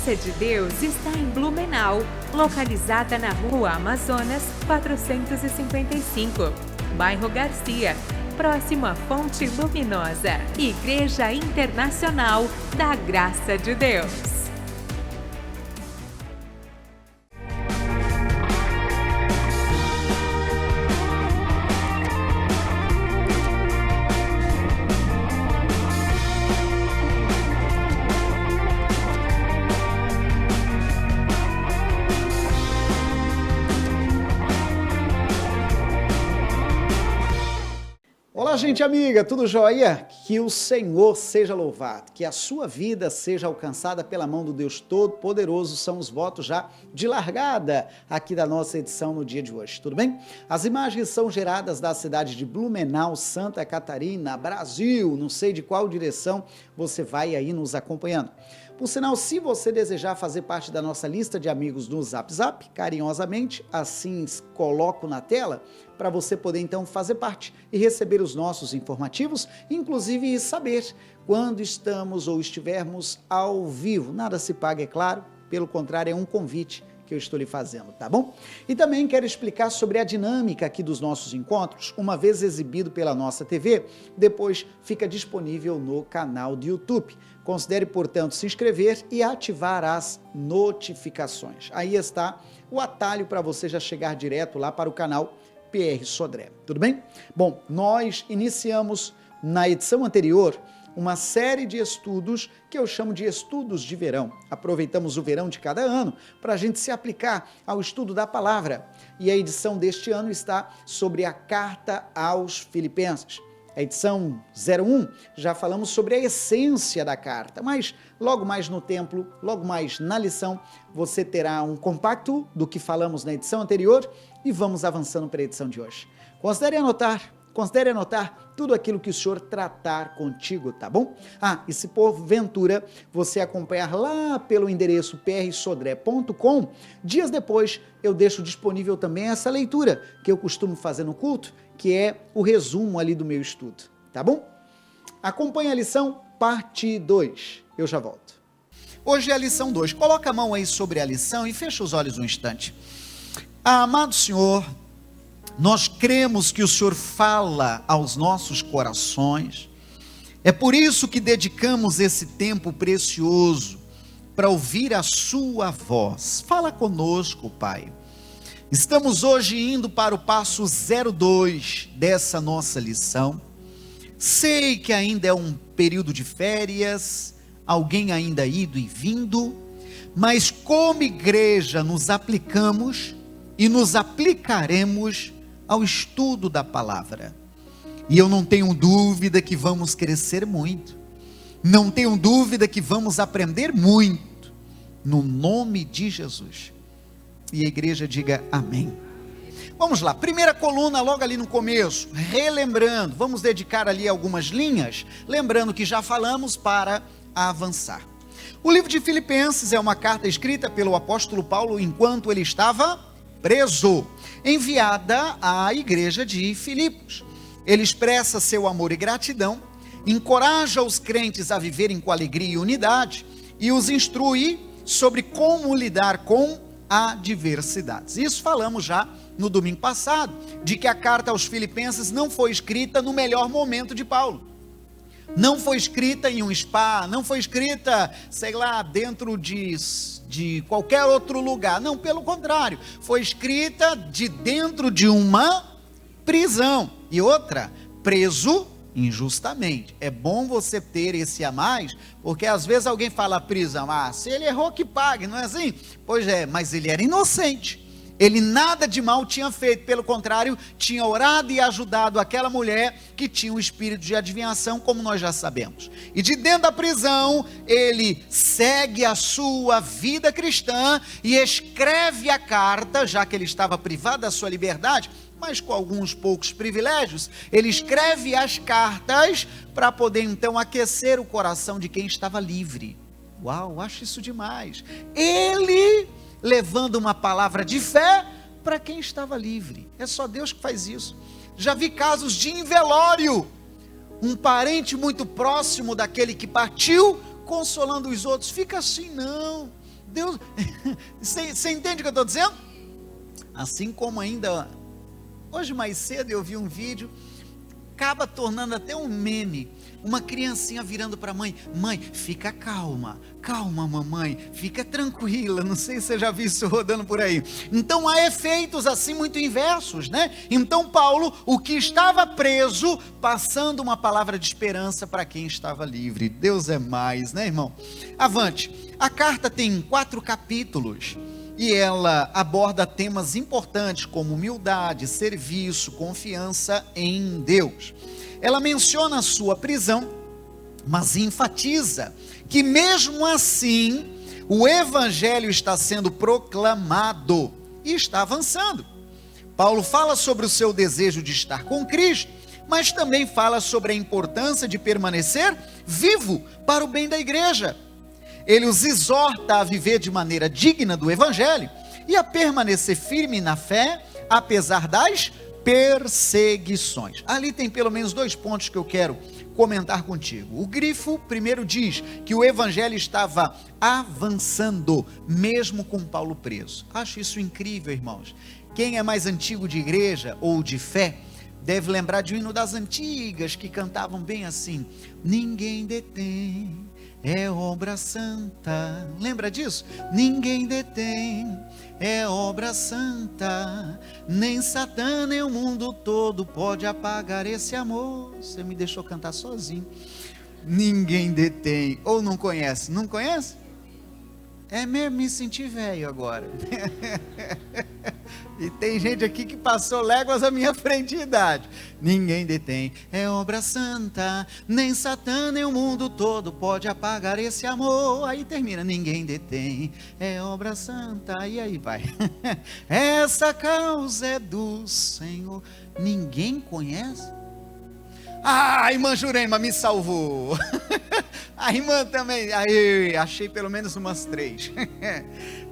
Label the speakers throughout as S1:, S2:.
S1: Graça de Deus está em Blumenau, localizada na Rua Amazonas 455, bairro Garcia, próximo à Fonte Luminosa. Igreja Internacional da Graça de Deus.
S2: Olá, gente amiga, tudo jóia? Que o Senhor seja louvado, que a sua vida seja alcançada pela mão do Deus Todo-Poderoso, são os votos já de largada aqui da nossa edição no dia de hoje, tudo bem? As imagens são geradas da cidade de Blumenau, Santa Catarina, Brasil, não sei de qual direção você vai aí nos acompanhando. Por sinal, se você desejar fazer parte da nossa lista de amigos no Zap Zap, carinhosamente, assim coloco na tela, para você poder então fazer parte e receber os nossos informativos, inclusive saber quando estamos ou estivermos ao vivo. Nada se paga, é claro, pelo contrário, é um convite que eu estou lhe fazendo, tá bom? E também quero explicar sobre a dinâmica aqui dos nossos encontros, uma vez exibido pela nossa TV, depois fica disponível no canal do YouTube. Considere, portanto, se inscrever e ativar as notificações. Aí está o atalho para você já chegar direto lá para o canal PR Sodré, tudo bem? Bom, nós iniciamos na edição anterior uma série de estudos que eu chamo de estudos de verão. Aproveitamos o verão de cada ano para a gente se aplicar ao estudo da palavra. E a edição deste ano está sobre a Carta aos Filipenses. A edição 01, já falamos sobre a essência da carta, mas logo mais no templo, logo mais na lição, você terá um compacto do que falamos na edição anterior e vamos avançando para a edição de hoje. Considere anotar tudo aquilo que o Senhor tratar contigo, tá bom? E se porventura você acompanhar lá pelo endereço prsodré.com, dias depois eu deixo disponível também essa leitura que eu costumo fazer no culto, que é o resumo ali do meu estudo, tá bom? Acompanhe a lição parte 2, eu já volto. Hoje é a lição 2, coloca a mão aí sobre a lição e fecha os olhos um instante. Amado Senhor, nós cremos que o Senhor fala aos nossos corações, é por isso que dedicamos esse tempo precioso para ouvir a sua voz. Fala conosco, Pai. Estamos hoje indo para o passo 02 dessa nossa lição. Sei que ainda é um período de férias, alguém ainda ido e vindo, mas como igreja nos aplicamos e nos aplicaremos ao estudo da palavra. E eu não tenho dúvida que vamos crescer muito, não tenho dúvida que vamos aprender muito, no nome de Jesus. E a igreja diga amém. Vamos lá, primeira coluna logo ali no começo, relembrando, vamos dedicar ali algumas linhas, lembrando que já falamos para avançar. O livro de Filipenses é uma carta escrita pelo apóstolo Paulo enquanto ele estava preso, enviada à igreja de Filipos. Ele expressa seu amor e gratidão, encoraja os crentes a viverem com alegria e unidade e os instrui sobre como lidar com adversidades. Isso falamos já no domingo passado, de que a carta aos Filipenses não foi escrita no melhor momento de Paulo. Não foi escrita em um spa, não foi escrita, sei lá, dentro de qualquer outro lugar. Não, pelo contrário, foi escrita de dentro de uma prisão. E outra, preso injustamente. É bom você ter esse a mais, porque às vezes alguém fala prisão, se ele errou que pague, não é assim? Pois é, mas ele era inocente. Ele nada de mal tinha feito, pelo contrário, tinha orado e ajudado aquela mulher que tinha um espírito de adivinhação, como nós já sabemos. E de dentro da prisão, ele segue a sua vida cristã e escreve a carta, já que ele estava privado da sua liberdade, mas com alguns poucos privilégios, ele escreve as cartas para poder então aquecer o coração de quem estava livre. Uau, acho isso demais. Ele levando uma palavra de fé para quem estava livre. É só Deus que faz isso. Já vi casos de em velório, um parente muito próximo daquele que partiu, consolando os outros. Fica assim não, Deus, você entende o que eu estou dizendo? Assim como ainda, hoje mais cedo eu vi um vídeo, acaba tornando até um meme, uma criancinha virando para a mãe: mãe, fica calma, calma mamãe, fica tranquila. Não sei se você já viu isso rodando por aí. Então há efeitos assim muito inversos, né? Então Paulo, o que estava preso, passando uma palavra de esperança para quem estava livre. Deus é mais, né, irmão? Avante. A carta tem 4 capítulos e ela aborda temas importantes como humildade, serviço, confiança em Deus. Ela menciona a sua prisão, mas enfatiza que mesmo assim o evangelho está sendo proclamado e está avançando. Paulo fala sobre o seu desejo de estar com Cristo, mas também fala sobre a importância de permanecer vivo para o bem da igreja. Ele os exorta a viver de maneira digna do evangelho e a permanecer firme na fé, apesar das perseguições. Ali tem pelo menos 2 pontos que eu quero comentar contigo. O grifo primeiro diz que o evangelho estava avançando, mesmo com Paulo preso. Acho isso incrível, irmãos. Quem é mais antigo de igreja ou de fé, deve lembrar de um hino das antigas, que cantavam bem assim: ninguém detém, é obra santa. Lembra disso? Ninguém detém, é obra santa, nem Satã nem o mundo todo pode apagar esse amor. Você me deixou cantar sozinho. Ninguém detém. Ou não conhece? Não conhece? É mesmo, me senti velho agora. E tem gente aqui que passou léguas à minha frente de idade. Ninguém detém, é obra santa, nem Satã nem o mundo todo pode apagar esse amor. Aí termina: ninguém detém, é obra santa. E aí vai: essa causa é do Senhor. Ninguém conhece? Ah, a irmã Jurema me salvou. A irmã também. Aí, achei pelo menos umas 3.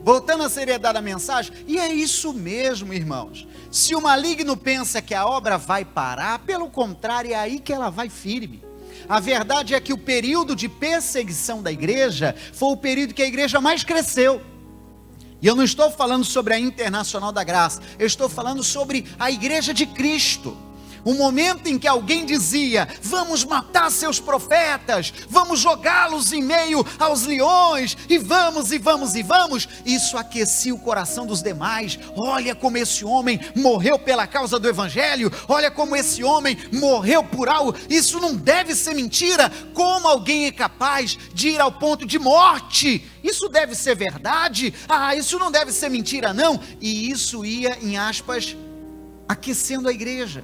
S2: Voltando à seriedade da mensagem, e é isso mesmo, irmãos. Se o maligno pensa que a obra vai parar, pelo contrário, é aí que ela vai firme. A verdade é que o período de perseguição da igreja foi o período que a igreja mais cresceu. E eu não estou falando sobre a Internacional da Graça, eu estou falando sobre a igreja de Cristo. O momento em que alguém dizia: vamos matar seus profetas, vamos jogá-los em meio aos leões, e vamos, e vamos, e vamos, isso aquecia o coração dos demais. Olha como esse homem morreu pela causa do evangelho, olha como esse homem morreu por algo, isso não deve ser mentira. Como alguém é capaz de ir ao ponto de morte? Isso deve ser verdade? Ah, isso não deve ser mentira não. E isso ia, em aspas, aquecendo a igreja,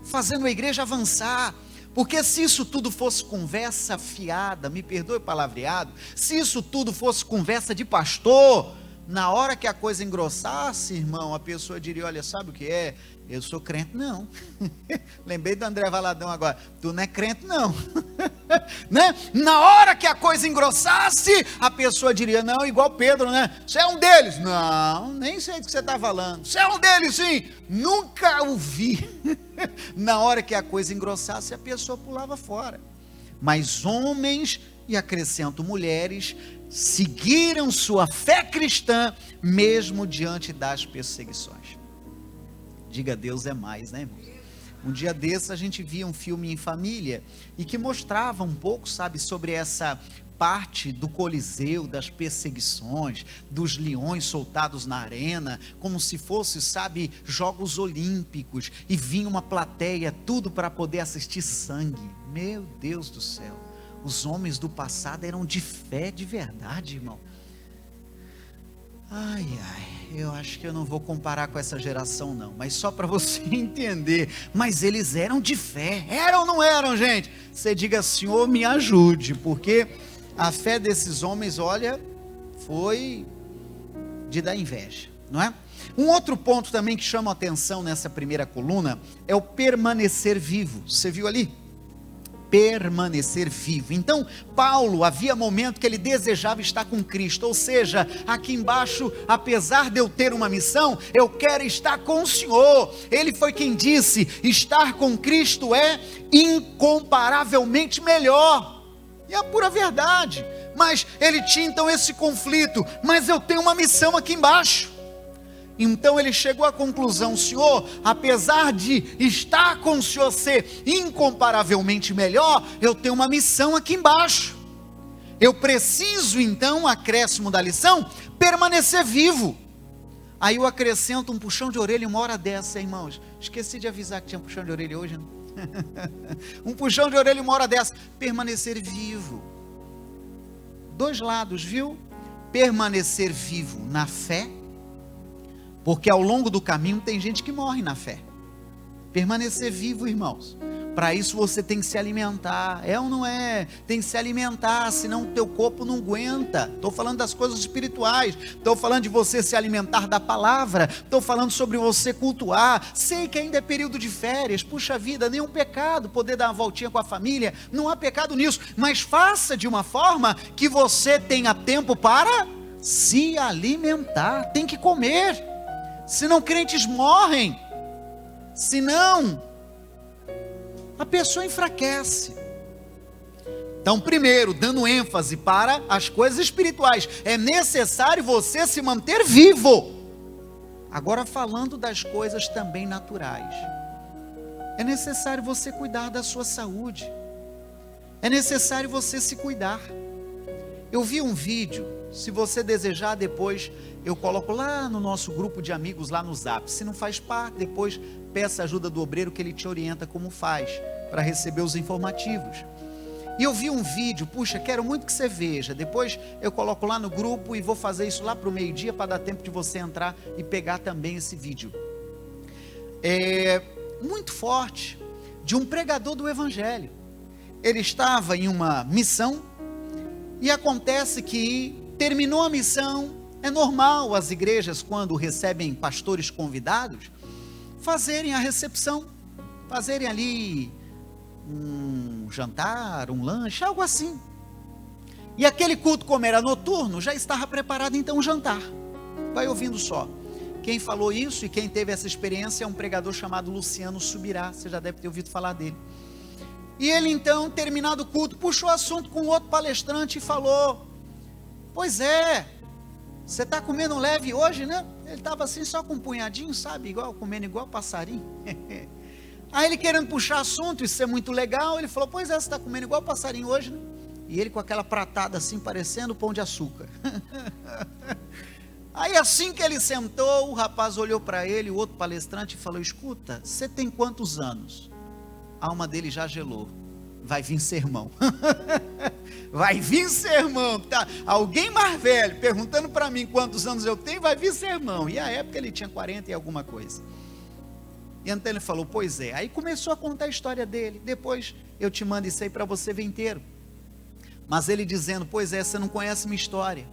S2: fazendo a igreja avançar. Porque se isso tudo fosse conversa fiada, me perdoe o palavreado, se isso tudo fosse conversa de pastor, na hora que a coisa engrossasse, irmão, a pessoa diria: olha, sabe o que é? Eu sou crente não. Lembrei do André Valadão agora: tu não é crente não. Né? Na hora que a coisa engrossasse, a pessoa diria: não, igual Pedro, né? Você é um deles? Não, nem sei do que você está falando. Você é um deles sim, nunca ouvi. Na hora que a coisa engrossasse, a pessoa pulava fora. Mas homens, e acrescento mulheres, seguiram sua fé cristã, mesmo diante das perseguições. Diga: Deus é mais, né, irmão? Um dia desses a gente via um filme em família e que mostrava um pouco, sabe, sobre essa parte do Coliseu, das perseguições, dos leões soltados na arena, como se fosse, sabe, Jogos Olímpicos, e vinha uma plateia, tudo para poder assistir sangue. Meu Deus do céu, os homens do passado eram de fé de verdade, irmão. Ai, eu acho que eu não vou comparar com essa geração não, mas só para você entender. Mas eles eram de fé, eram ou não eram, gente? Você diga: Senhor, me ajude, porque a fé desses homens, olha, foi de dar inveja, não é? Um outro ponto também que chama a atenção nessa primeira coluna é o permanecer vivo. Você viu ali? Permanecer vivo. Então Paulo, havia momento que ele desejava estar com Cristo, ou seja, aqui embaixo, apesar de eu ter uma missão, eu quero estar com o Senhor. Ele foi quem disse: estar com Cristo é incomparavelmente melhor. E é a pura verdade. Mas ele tinha então esse conflito. Mas eu tenho uma missão aqui embaixo. Então ele chegou à conclusão: Senhor, apesar de estar com o Senhor ser incomparavelmente melhor, eu tenho uma missão aqui embaixo. Eu preciso então, acréscimo da lição, permanecer vivo. Aí eu acrescento um puxão de orelha uma hora dessa, irmãos. Esqueci de avisar que tinha puxão de orelha hoje, né? Um puxão de orelha uma hora dessa. Permanecer vivo. Dois lados, viu? Permanecer vivo na fé, porque ao longo do caminho tem gente que morre na fé. Permanecer vivo, irmãos. Para isso você tem que se alimentar. É ou não é? Tem que se alimentar, senão o teu corpo não aguenta. Estou falando das coisas espirituais. Estou falando de você se alimentar da palavra. Estou falando sobre você cultuar. Sei que ainda é período de férias. Puxa vida, nenhum pecado poder dar uma voltinha com a família. Não há pecado nisso. Mas faça de uma forma que você tenha tempo para se alimentar. Tem que comer. Senão crentes morrem. Senão a pessoa enfraquece. Então, primeiro, dando ênfase para as coisas espirituais, é necessário você se manter vivo. Agora, falando das coisas também naturais, é necessário você cuidar da sua saúde. É necessário você se cuidar. Eu vi um vídeo, se você desejar depois, eu coloco lá no nosso grupo de amigos, lá no Zap. Se não faz parte, depois peça a ajuda do obreiro que ele te orienta como faz, para receber os informativos. E eu vi um vídeo, puxa, quero muito que você veja. Depois eu coloco lá no grupo e vou fazer isso lá para o meio-dia, para dar tempo de você entrar e pegar também esse vídeo. É muito forte, de um pregador do evangelho. Ele estava em uma missão, e acontece que terminou a missão. É normal as igrejas, quando recebem pastores convidados, fazerem a recepção, fazerem ali um jantar, um lanche, algo assim. E aquele culto, como era noturno, já estava preparado então o jantar. Vai ouvindo só. Quem falou isso e quem teve essa experiência é um pregador chamado Luciano Subirá. Você já deve ter ouvido falar dele. E ele então, terminado o culto, puxou o assunto com outro palestrante e falou: pois é, você está comendo leve hoje, né? Ele estava assim só com um punhadinho, sabe? Comendo igual passarinho. Aí ele querendo puxar assunto, isso é muito legal. Ele falou: pois é, você está comendo igual passarinho hoje, né? E ele com aquela pratada assim, parecendo pão de açúcar. Aí assim que ele sentou, o rapaz olhou para ele, o outro palestrante, e falou: escuta, você tem quantos anos? A alma dele já gelou. Vai vir sermão. Vai vir sermão. Tá? Alguém mais velho perguntando para mim quantos anos eu tenho, vai vir sermão. E a época ele tinha 40 e alguma coisa. E então ele falou: pois é. Aí começou a contar a história dele. Depois eu te mando isso aí para você ver inteiro. Mas ele dizendo: pois é, você não conhece minha história.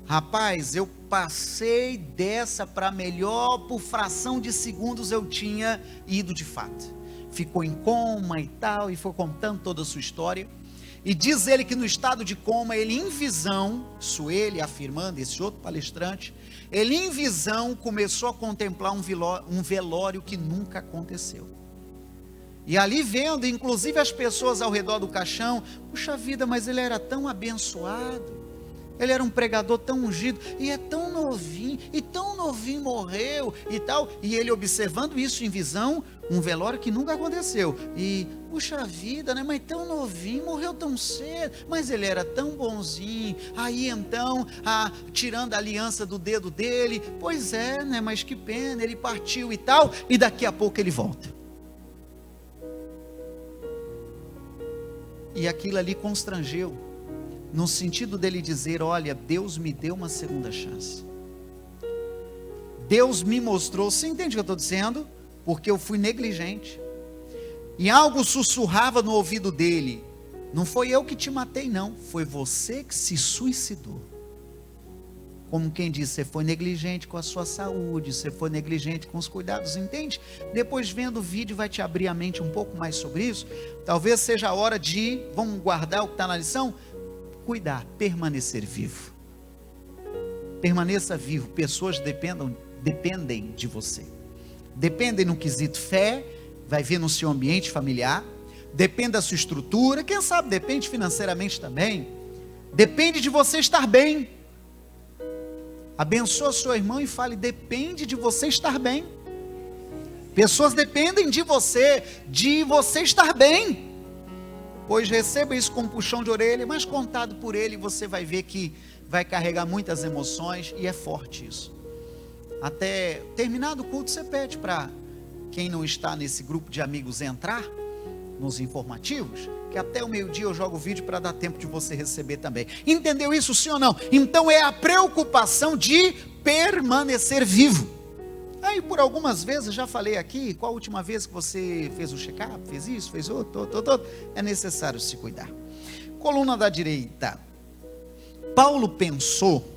S2: Rapaz, eu passei dessa para melhor, por fração de segundos eu tinha ido de fato. Ficou em coma e tal, e foi contando toda a sua história. E diz ele que no estado de coma, ele em visão, isso ele afirmando, esse outro palestrante, ele em visão começou a contemplar um velório que nunca aconteceu. E ali vendo, inclusive as pessoas ao redor do caixão, puxa vida, mas ele era tão abençoado. Ele era um pregador tão ungido, e é tão novinho morreu e tal. E ele observando isso em visão, um velório que nunca aconteceu. E, puxa vida, né? Mas tão novinho, morreu tão cedo, mas ele era tão bonzinho. Aí então, tirando a aliança do dedo dele, pois é, né? Mas que pena, ele partiu e tal, e daqui a pouco ele volta. E aquilo ali constrangeu, no sentido dele dizer: olha, Deus me deu uma segunda chance. Deus me mostrou, você entende o que eu estou dizendo? Porque eu fui negligente. E algo sussurrava no ouvido dele: não foi eu que te matei não, foi você que se suicidou. Como quem diz, você foi negligente com a sua saúde, você foi negligente com os cuidados, entende? Depois vendo o vídeo vai te abrir a mente um pouco mais sobre isso. Talvez seja a hora de, vamos guardar o que está na lição? Cuidar, permanecer vivo. Permaneça vivo. Pessoas dependem de você. Dependem no quesito fé, vai ver no seu ambiente familiar. depende da sua estrutura, quem sabe depende financeiramente também, depende de você estar bem. Abençoa sua irmã e fale, depende de você estar bem. Pessoas dependem de você estar bem, pois receba isso com um puxão de orelha, mas contado por ele, você vai ver que vai carregar muitas emoções, e é forte isso. Até terminado o culto, você pede para quem não está nesse grupo de amigos entrar nos informativos, que até o meio-dia eu jogo o vídeo para dar tempo de você receber também. Entendeu isso, sim ou não? Então é a preocupação de permanecer vivo. Aí por algumas vezes, já falei aqui, qual a última vez que você fez o check-up, fez isso, fez outro, é necessário se cuidar. Coluna da direita, Paulo pensou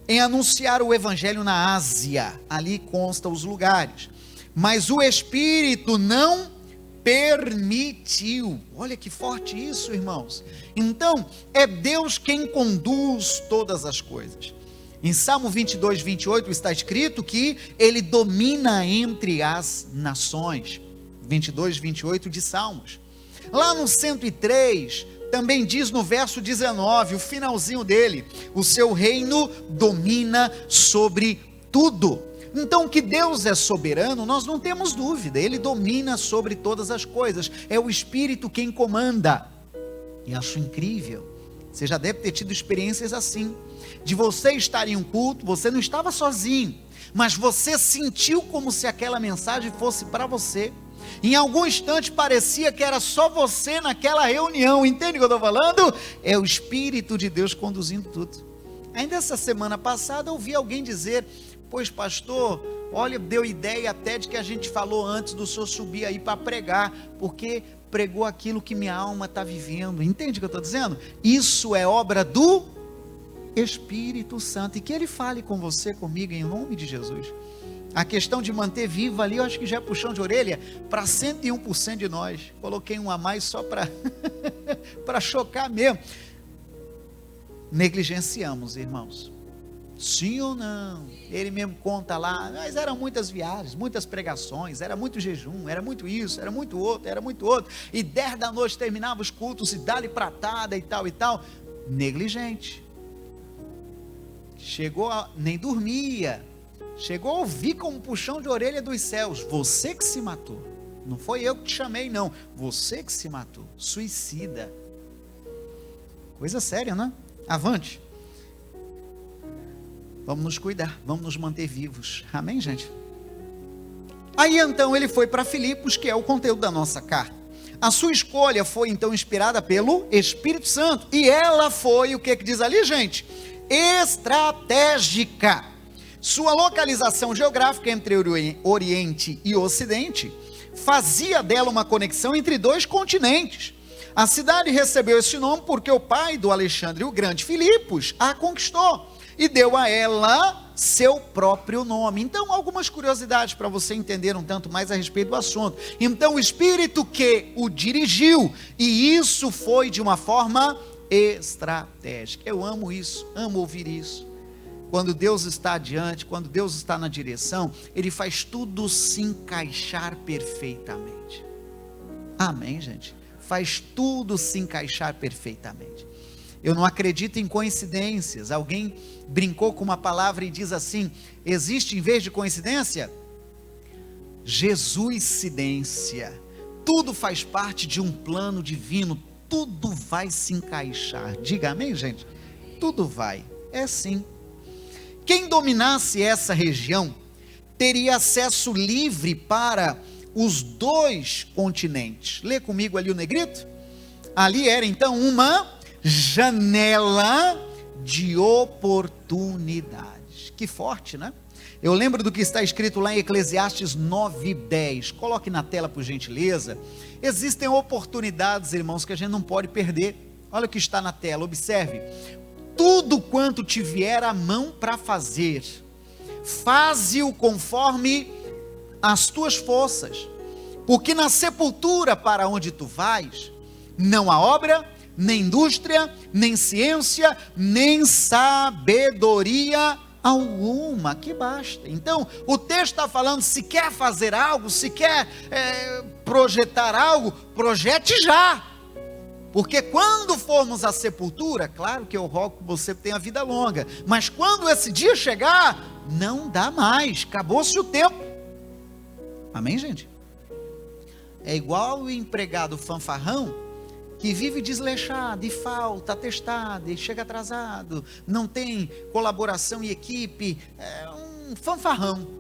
S2: em anunciar o evangelho na Ásia, ali consta os lugares, mas o Espírito não permitiu. Olha que forte isso, irmãos. Então, é Deus quem conduz todas as coisas. Em Salmo 22, 28 está escrito que ele domina entre as nações. 22, 28 de Salmos. Lá no 103, também diz no verso 19, o finalzinho dele, o seu reino domina sobre tudo. Então que Deus é soberano, nós não temos dúvida, ele domina sobre todas as coisas, é o Espírito quem comanda. E acho incrível, você já deve ter tido experiências assim, de você estar em um culto, você não estava sozinho, mas você sentiu como se aquela mensagem fosse para você. Em algum instante parecia que era só você naquela reunião, entende o que eu estou falando? É o Espírito de Deus conduzindo tudo. Ainda essa semana passada eu ouvi alguém dizer, pois pastor, olha, deu ideia até de que a gente falou antes do senhor subir aí para pregar, porque pregou aquilo que minha alma está vivendo, entende o que eu estou dizendo? Isso é obra do Espírito Santo, e que ele fale com você, comigo, em nome de Jesus. A questão de manter vivo ali, eu acho que já é puxão de orelha para 101% de nós. Coloquei um a mais só para para chocar mesmo. Negligenciamos, irmãos. Sim ou não? Ele mesmo conta lá, mas eram muitas viagens, muitas pregações, era muito jejum, era muito isso, era muito outro, e 10 da noite terminava os cultos e dá-lhe pratada e tal, negligente. Nem dormia, chegou a ouvir com um puxão de orelha dos céus, você que se matou, não foi eu que te chamei não, você que se matou, suicida, coisa séria, né? Avante, vamos nos cuidar, vamos nos manter vivos, amém, gente? Aí então ele foi para Filipos, que é o conteúdo da nossa carta. A sua escolha foi então inspirada pelo Espírito Santo, e ela foi, o que diz ali, gente? Estratégica. Sua localização geográfica entre Oriente e Ocidente fazia dela uma conexão entre dois continentes. A cidade recebeu esse nome porque o pai do Alexandre o Grande, Filipos, a conquistou e deu a ela seu próprio nome. Então, algumas curiosidades para você entender um tanto mais a respeito do assunto. Então, o Espírito que o dirigiu, e isso foi de uma forma estratégica. Eu amo isso, amo ouvir isso. Quando Deus está adiante, quando Deus está na direção, Ele faz tudo se encaixar perfeitamente. Amém, gente? Faz tudo se encaixar perfeitamente. Eu não acredito em coincidências. Alguém brincou com uma palavra e diz assim, existe em vez de coincidência? Jesuscidência. Tudo faz parte de um plano divino, tudo vai se encaixar. Diga amém, gente? Tudo vai, é assim. Quem dominasse essa região teria acesso livre para os dois continentes. Lê comigo ali o negrito. Ali era então uma janela de oportunidades. Que forte, né? Eu lembro do que está escrito lá em Eclesiastes 9:10. Coloque na tela por gentileza. Existem oportunidades, irmãos, que a gente não pode perder. Olha o que está na tela, observe. Tudo quanto te vier à mão para fazer, faze-o conforme as tuas forças, porque na sepultura para onde tu vais, não há obra, nem indústria, nem ciência, nem sabedoria alguma que basta. Então, o texto está falando, se quer fazer algo, se quer projetar algo, projete já. Porque quando formos à sepultura, claro que eu rogo que você tenha vida longa, mas quando esse dia chegar, não dá mais, acabou-se o tempo. Amém, gente? É igual o empregado fanfarrão, que vive desleixado, e falta, atestado, e chega atrasado, não tem colaboração e equipe, é um fanfarrão.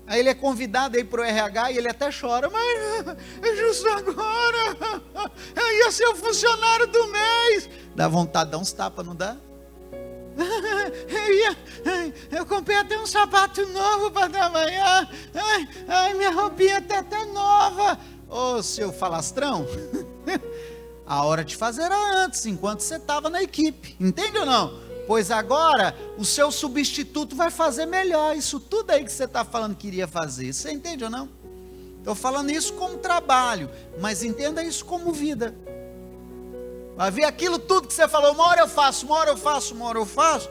S2: Aí ele é convidado aí para o RH e ele até chora, mas justo agora, eu ia ser o funcionário do mês. Dá vontade de dar uns tapas, não dá? Eu comprei até um sapato novo para trabalhar, minha roupinha está até nova. Ô, seu falastrão, a hora de fazer era antes, enquanto você estava na equipe, entende ou não? Pois agora o seu substituto vai fazer melhor isso tudo aí que você está falando que iria fazer. Você entende ou não? Estou falando isso como trabalho, mas entenda isso como vida. Vai ver aquilo tudo que você falou, uma hora eu faço, uma hora eu faço, uma hora eu faço.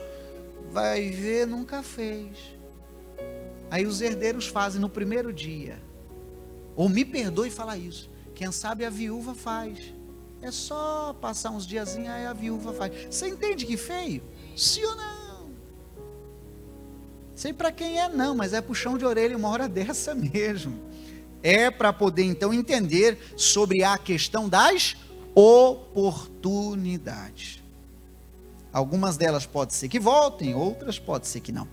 S2: Vai ver, nunca fez. Aí os herdeiros fazem no primeiro dia. Ou me perdoe falar isso, quem sabe a viúva faz. É só passar uns diazinhos, aí a viúva faz. Você entende que feio? Sim ou não? Sei para quem é não, mas é puxão de orelha uma hora dessa mesmo. É para poder então entender sobre a questão das oportunidades. Algumas delas pode ser que voltem, outras pode ser que não.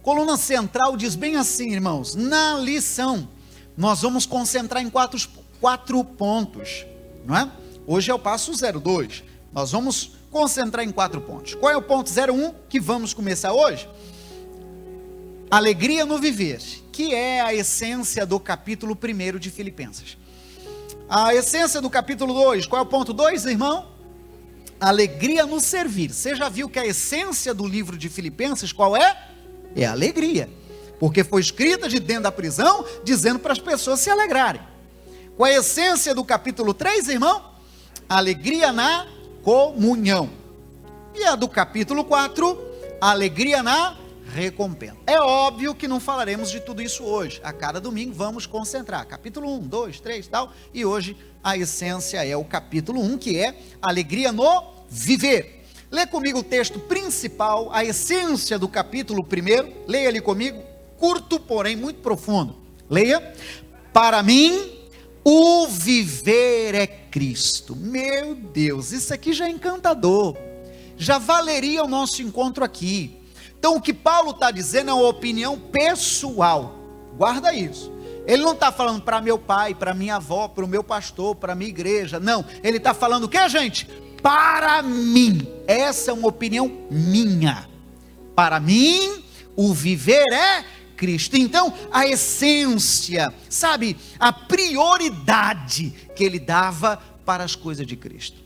S2: Coluna central diz bem assim, irmãos, na lição, nós vamos concentrar em quatro pontos, não é? Hoje é o passo 02, nós vamos concentrar em 4 pontos. Qual é o ponto 01 que vamos começar hoje? Alegria no viver, que é a essência do capítulo 1 de Filipenses. A essência do capítulo 2, qual é o ponto 2, irmão? Alegria no servir. Você já viu que a essência do livro de Filipenses, qual é? É a alegria, porque foi escrita de dentro da prisão, dizendo para as pessoas se alegrarem. Qual é a essência do capítulo 3, irmão? Alegria na comunhão. E a do capítulo 4, alegria na recompensa. É óbvio que não falaremos de tudo isso hoje. A cada domingo vamos concentrar. Capítulo 1, 2, 3 e tal. E hoje a essência é o capítulo 1, que é alegria no viver. Lê comigo o texto principal, a essência do capítulo 1. Leia ali comigo. Curto, porém muito profundo. Leia. Para mim, o viver é Cristo. Meu Deus, isso aqui já é encantador. Já valeria o nosso encontro aqui. Então o que Paulo está dizendo é uma opinião pessoal. Guarda isso. Ele não está falando para meu pai, para minha avó, para o meu pastor, para a minha igreja. Não, ele está falando o que, gente? Para mim. Essa é uma opinião minha. Para mim, o viver é Cristo. Então, a essência, sabe, a prioridade que ele dava para as coisas de Cristo.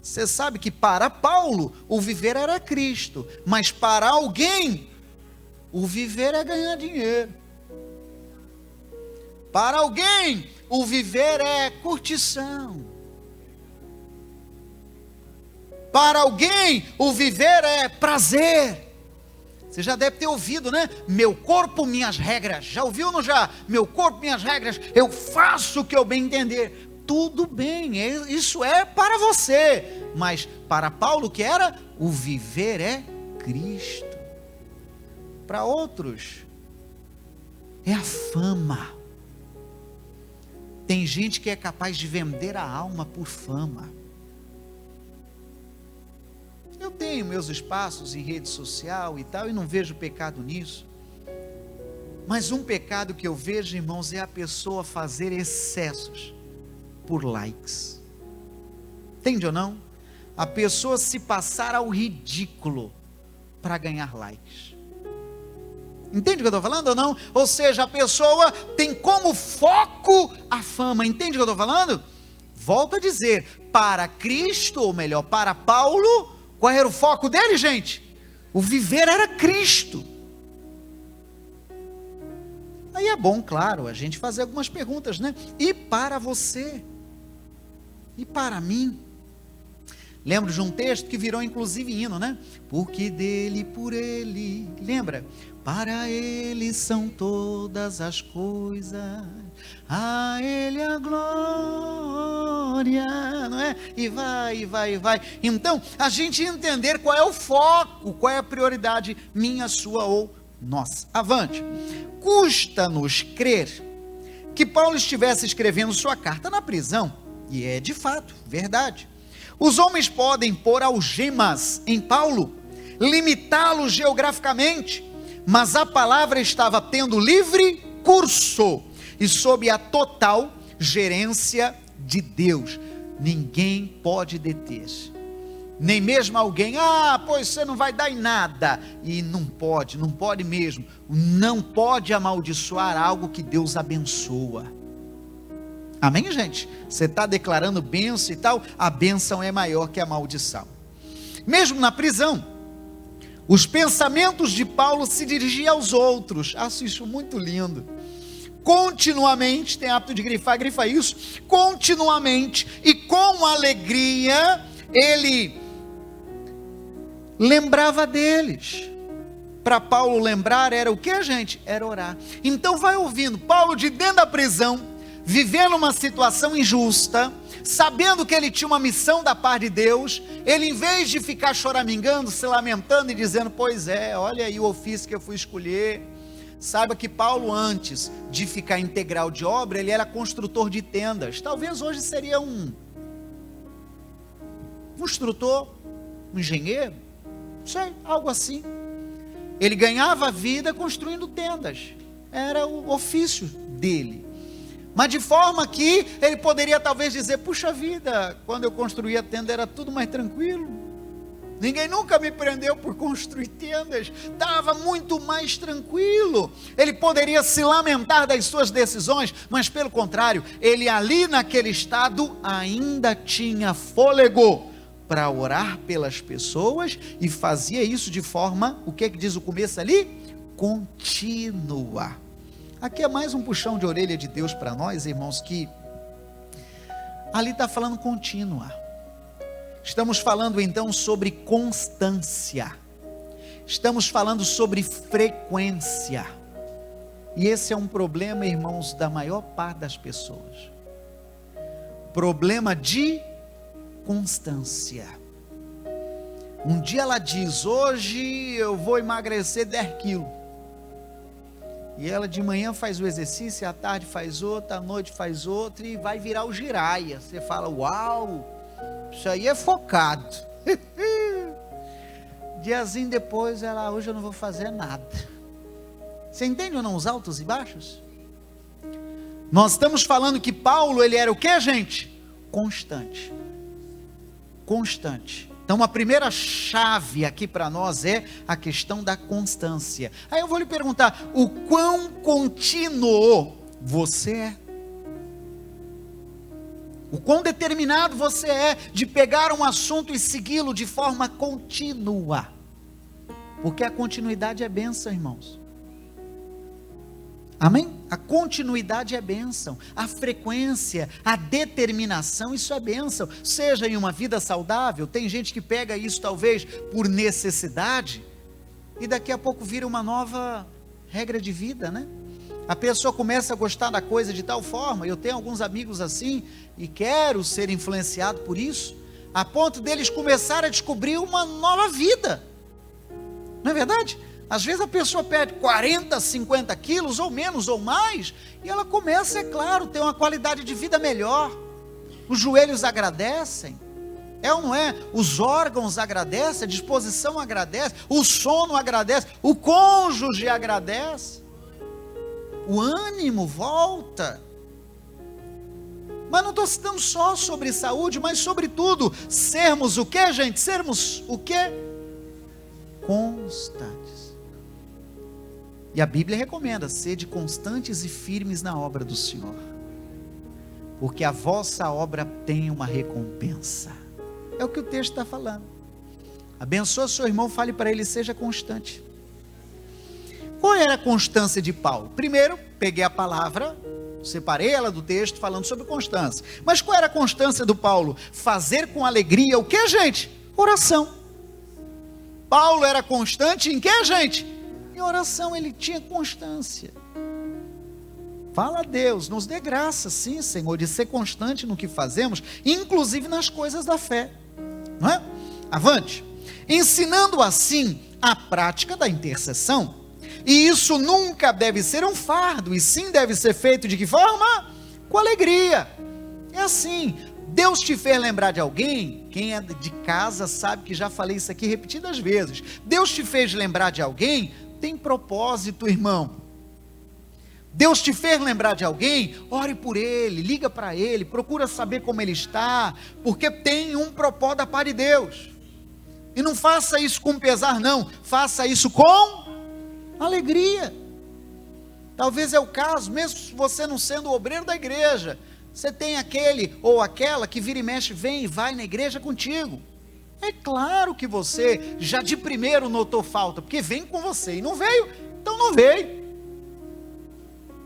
S2: Você sabe que para Paulo, o viver era Cristo, mas para alguém, o viver é ganhar dinheiro. Para alguém, o viver é curtição. Para alguém, o viver é prazer. Você já deve ter ouvido, né? Meu corpo, minhas regras. Já ouviu ou não já? Meu corpo, minhas regras. Eu faço o que eu bem entender. Tudo bem, isso é para você. Mas para Paulo, que era? O viver é Cristo. Para outros, é a fama. Tem gente que é capaz de vender a alma por fama. Eu tenho meus espaços em rede social e tal, e não vejo pecado nisso. Mas um pecado que eu vejo, irmãos, é a pessoa fazer excessos por likes. Entende ou não? A pessoa se passar ao ridículo para ganhar likes. Entende o que eu estou falando ou não? Ou seja, a pessoa tem como foco a fama. Entende o que eu estou falando? Volto a dizer, para Cristo, ou melhor, para Paulo, qual era o foco dele, gente? O viver era Cristo. Aí é bom, claro, a gente fazer algumas perguntas, né? E para você? E para mim? Lembro de um texto que virou inclusive hino, né? Porque dele, por ele, lembra? Para ele são todas as coisas, a ele a glória, não é? E vai, e vai, e vai. Então, a gente entender qual é o foco, qual é a prioridade minha, sua ou nossa. Avante. Custa-nos crer que Paulo estivesse escrevendo sua carta na prisão, e é de fato verdade. Os homens podem pôr algemas em Paulo, limitá-lo geograficamente, mas a palavra estava tendo livre curso e sob a total gerência de Deus. Ninguém pode deter, nem mesmo alguém, pois você não vai dar em nada, e não pode mesmo, não pode amaldiçoar algo que Deus abençoa. Amém, gente? Você está declarando bênção e tal, a bênção é maior que a maldição. Mesmo na prisão, os pensamentos de Paulo se dirigiam aos outros. Acho isso muito lindo. Continuamente, tem hábito de grifar, grifa isso. Continuamente e com alegria, ele lembrava deles. Para Paulo lembrar era o que, gente? Era orar. Então vai ouvindo, Paulo de dentro da prisão, vivendo uma situação injusta, sabendo que ele tinha uma missão da parte de Deus, ele em vez de ficar choramingando, se lamentando e dizendo, pois é, olha aí o ofício que eu fui escolher, saiba que Paulo, antes de ficar integral de obra, ele era construtor de tendas. Talvez hoje seria um instrutor, um engenheiro, não sei, algo assim. Ele ganhava a vida construindo tendas, era o ofício dele. Mas de forma que ele poderia talvez dizer, puxa vida, quando eu construía a tenda era tudo mais tranquilo, ninguém nunca me prendeu por construir tendas, estava muito mais tranquilo. Ele poderia se lamentar das suas decisões, mas pelo contrário, ele ali naquele estado ainda tinha fôlego para orar pelas pessoas, e fazia isso de forma, o que diz o começo ali? Contínua. Aqui é mais um puxão de orelha de Deus para nós, irmãos, que ali está falando contínua. Estamos falando então sobre constância. Estamos falando sobre frequência. E esse é um problema, irmãos, da maior parte das pessoas. Problema de constância. Um dia ela diz, hoje eu vou emagrecer 10 quilos. E ela de manhã faz o exercício, à tarde faz outra, à noite faz outra, e vai virar o giraia. Você fala, uau, isso aí é focado. Diazinho depois, ela, hoje eu não vou fazer nada. Você entende ou não os altos e baixos? Nós estamos falando que Paulo, ele era o que, gente? Constante. Constante. Então a primeira chave aqui para nós é a questão da constância. Aí eu vou lhe perguntar, o quão contínuo você é? O quão determinado você é de pegar um assunto e segui-lo de forma contínua? Porque a continuidade é bênção, irmãos. Amém? A continuidade é bênção, a frequência, a determinação, isso é bênção, seja em uma vida saudável. Tem gente que pega isso talvez por necessidade, e daqui a pouco vira uma nova regra de vida, né? A pessoa começa a gostar da coisa de tal forma, eu tenho alguns amigos assim, e quero ser influenciado por isso, a ponto deles começarem a descobrir uma nova vida, não é verdade? Às vezes a pessoa perde 40, 50 quilos, ou menos, ou mais, e ela começa, é claro, ter uma qualidade de vida melhor. Os joelhos agradecem, é ou não é? Os órgãos agradecem, a disposição agradece, o sono agradece, o cônjuge agradece, o ânimo volta. Mas não estou citando só sobre saúde, mas sobretudo, sermos o que, gente? Sermos o que? Constantes. E a Bíblia recomenda, sede constantes e firmes na obra do Senhor, porque a vossa obra tem uma recompensa. É o que o texto está falando. Abençoa seu irmão, fale para ele, seja constante. Qual era a constância de Paulo? Primeiro, peguei a palavra, Separei ela do texto falando sobre constância. Mas qual era a constância do Paulo? Fazer com alegria o que, gente? Oração. Paulo era constante em que, gente? Em oração, ele tinha constância. Fala a Deus, nos dê graça, sim, Senhor, de ser constante no que fazemos, inclusive nas coisas da fé. Não é? Avante. Ensinando assim a prática da intercessão. E isso nunca deve ser um fardo, e sim deve ser feito de que forma? Com alegria. É assim, Deus te fez lembrar de alguém, quem é de casa sabe que já falei isso aqui repetidas vezes. Deus te fez lembrar de alguém, tem propósito, irmão. Deus te fez lembrar de alguém, ore por ele, liga para ele, procura saber como ele está, porque tem um propósito da parte de Deus. E não faça isso com pesar não, faça isso com alegria. Talvez é o caso, mesmo você não sendo o obreiro da igreja, você tem aquele ou aquela que vira e mexe, vem e vai na igreja contigo. É claro que você já de primeiro notou falta, porque vem com você e não veio, então não veio.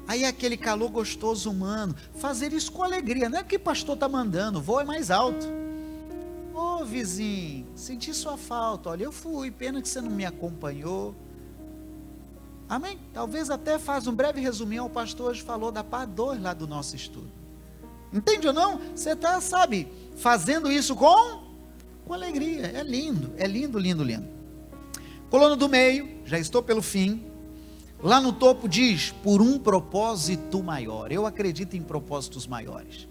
S2: Aí é aquele calor gostoso humano, fazer isso com alegria, não é que o pastor está mandando, o voo é mais alto. Ô vizinho, senti sua falta, olha eu fui, pena que você não me acompanhou. Amém? Talvez até faz um breve resuminho, o pastor hoje falou da parte 2 lá do nosso estudo. Entende ou não? Você está, sabe, fazendo isso com alegria, é lindo, lindo, lindo. Coluna do meio, já estou pelo fim. Lá no topo diz, por um propósito maior. Eu acredito em propósitos maiores.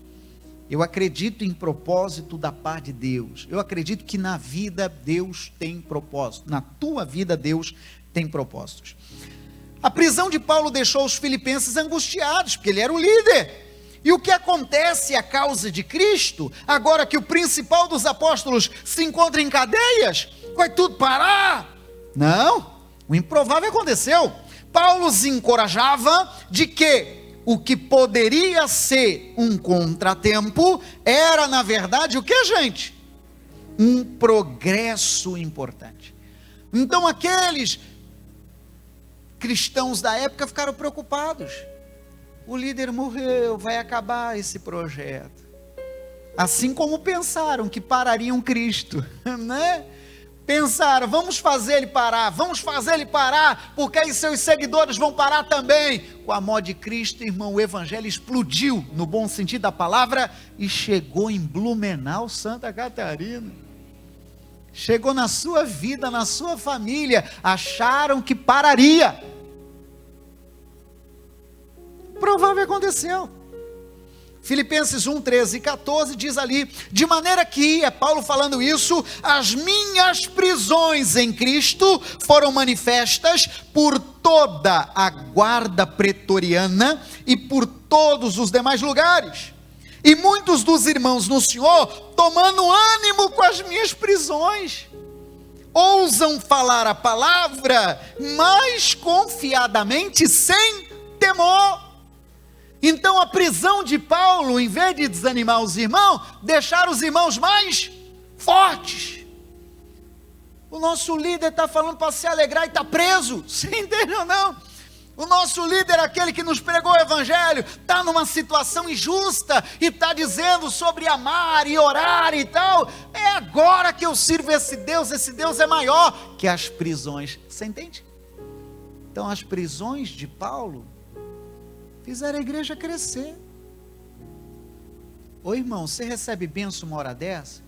S2: Eu acredito em propósito da parte de Deus. Eu acredito que na vida Deus tem propósito. Na tua vida Deus tem propósitos. A prisão de Paulo deixou os filipenses angustiados, porque ele era o líder. E o que acontece à causa de Cristo, agora que o principal dos apóstolos se encontra em cadeias? Vai tudo parar? Não, o improvável aconteceu. Paulo os encorajava de que o que poderia ser um contratempo era, na verdade, o que, gente? Um progresso importante. Então, aqueles cristãos da época ficaram preocupados. O líder morreu, vai acabar esse projeto. Assim como pensaram que parariam Cristo, né? Pensaram, vamos fazer ele parar, porque aí seus seguidores vão parar também. Com a morte de Cristo, irmão, o evangelho explodiu, no bom sentido da palavra, e chegou em Blumenau, Santa Catarina. Chegou na sua vida, na sua família, acharam que pararia. Provável aconteceu. Filipenses 1, 13 e 14 diz ali, de maneira que, é Paulo falando isso, as minhas prisões em Cristo foram manifestas por toda a guarda pretoriana e por todos os demais lugares. E muitos dos irmãos no Senhor, tomando ânimo com as minhas prisões, ousam falar a palavra mais confiadamente, sem temor. Então a prisão de Paulo, em vez de desanimar os irmãos, deixar os irmãos mais fortes. O nosso líder está falando para se alegrar e está preso, você entende ou não? O nosso líder, aquele que nos pregou o evangelho, está numa situação injusta e está dizendo sobre amar e orar e tal. É agora que eu sirvo esse Deus é maior que as prisões, você entende? Então as prisões de Paulo fizeram a igreja crescer. Ô irmão, você recebe bênção uma hora dessa?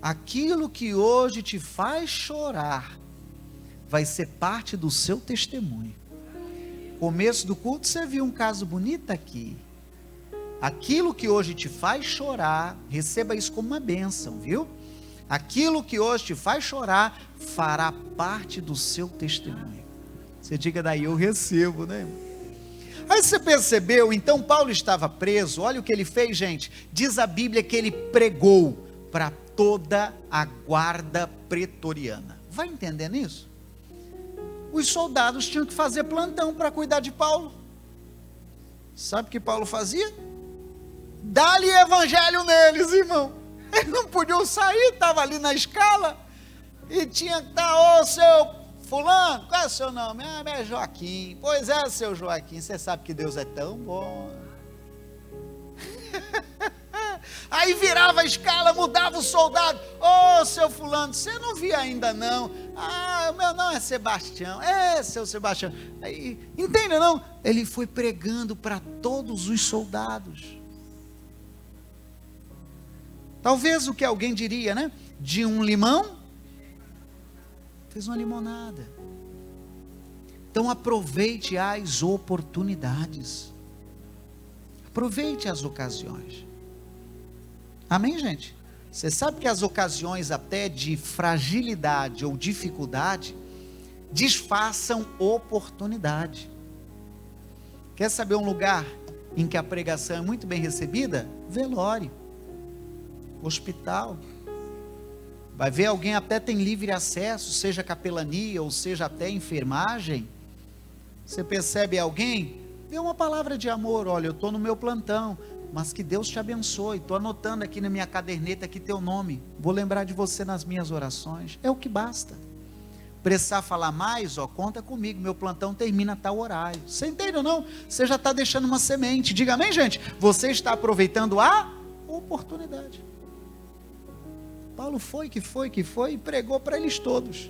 S2: Aquilo que hoje te faz chorar, vai ser parte do seu testemunho. Começo do culto você viu um caso bonito aqui. Aquilo que hoje te faz chorar, receba isso como uma bênção, viu? Aquilo que hoje te faz chorar, fará parte do seu testemunho. Você diga daí, eu recebo, né irmão? Aí você percebeu, então Paulo estava preso, olha o que ele fez, gente. Diz a Bíblia que ele pregou para toda a guarda pretoriana. Vai entendendo isso? Os soldados tinham que fazer plantão para cuidar de Paulo. Sabe o que Paulo fazia? Dá-lhe evangelho neles, irmão. Eles não podiam sair, estava ali na escala. E tinha que estar, ô seu fulano, qual é o seu nome? Ah, é Joaquim. Pois é, seu Joaquim, você sabe que Deus é tão bom. Aí virava a escala, mudava o soldado. Ô, seu fulano, você não via ainda não? Ah, o meu nome é Sebastião. É, seu Sebastião. Aí, entende não? Ele foi pregando para todos os soldados. Talvez o que alguém diria, né? De um limão, fez uma limonada. Então aproveite as oportunidades. Aproveite as ocasiões. Amém, gente? Você sabe que as ocasiões até de fragilidade ou dificuldade disfarçam oportunidade. Quer saber um lugar em que a pregação é muito bem recebida? Velório, hospital. Vai ver alguém até tem livre acesso, seja capelania ou seja até enfermagem. Você percebe alguém, dê uma palavra de amor, olha, eu estou no meu plantão, mas que Deus te abençoe, estou anotando aqui na minha caderneta aqui teu nome, vou lembrar de você nas minhas orações, é o que basta. Precisar falar mais, ó, conta comigo, meu plantão termina a tal horário. Você entende ou não? Você já está deixando uma semente, diga amém, gente? Você está aproveitando a oportunidade. Paulo foi e pregou para eles todos.